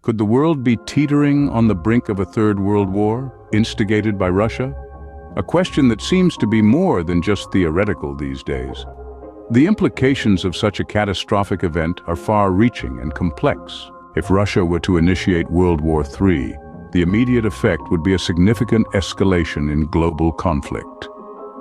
Could the world be teetering on the brink of a third world war, instigated by Russia? A question that seems to be more than just theoretical these days. The implications of such a catastrophic event are far-reaching and complex. If Russia were to initiate World War III, the immediate effect would be a significant escalation in global conflict.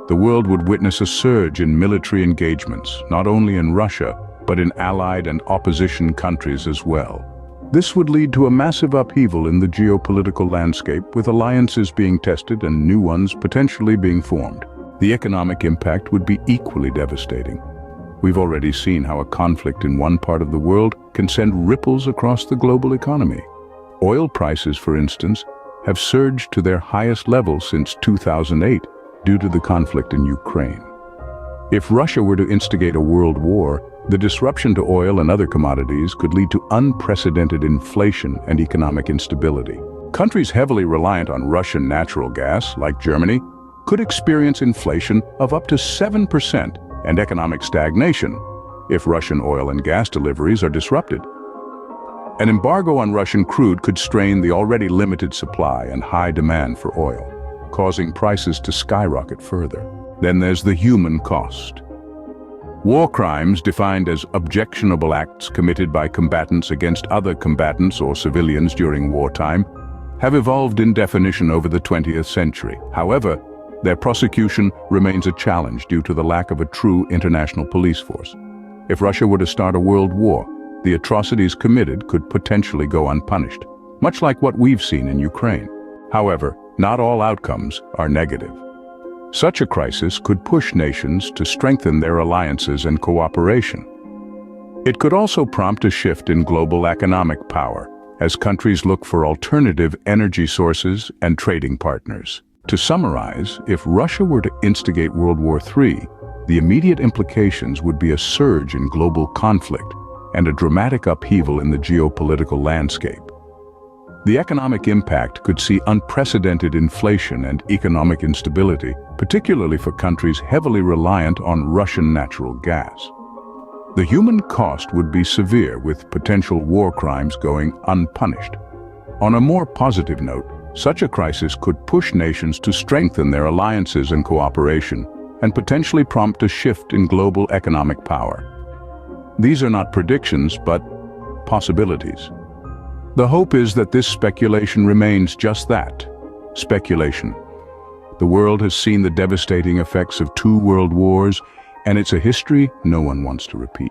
The world would witness a surge in military engagements, not only in Russia, but in allied and opposition countries as well. This would lead to a massive upheaval in the geopolitical landscape, with alliances being tested and new ones potentially being formed. The economic impact would be equally devastating. We've already seen how a conflict in one part of the world can send ripples across the global economy. Oil prices, for instance, have surged to their highest level since 2008 due to the conflict in Ukraine. If Russia were to instigate a world war, the disruption to oil and other commodities could lead to unprecedented inflation and economic instability. Countries heavily reliant on Russian natural gas, like Germany, could experience inflation of up to 7% and economic stagnation if Russian oil and gas deliveries are disrupted. An embargo on Russian crude could strain the already limited supply and high demand for oil, causing prices to skyrocket further. Then there's the human cost. War crimes, defined as objectionable acts committed by combatants against other combatants or civilians during wartime, have evolved in definition over the 20th century. However, their prosecution remains a challenge due to the lack of a true international police force. If Russia were to start a world war, the atrocities committed could potentially go unpunished, much like what we've seen in Ukraine. However, not all outcomes are negative. Such a crisis could push nations to strengthen their alliances and cooperation. It could also prompt a shift in global economic power, as countries look for alternative energy sources and trading partners. To summarize, if Russia were to instigate World War III, the immediate implications would be a surge in global conflict and a dramatic upheaval in the geopolitical landscape. The economic impact could see unprecedented inflation and economic instability, particularly for countries heavily reliant on Russian natural gas. The human cost would be severe, with potential war crimes going unpunished. On a more positive note, such a crisis could push nations to strengthen their alliances and cooperation, and potentially prompt a shift in global economic power. These are not predictions, but possibilities. The hope is that this speculation remains just that, speculation. The world has seen the devastating effects of 2 world wars, and it's a history no one wants to repeat.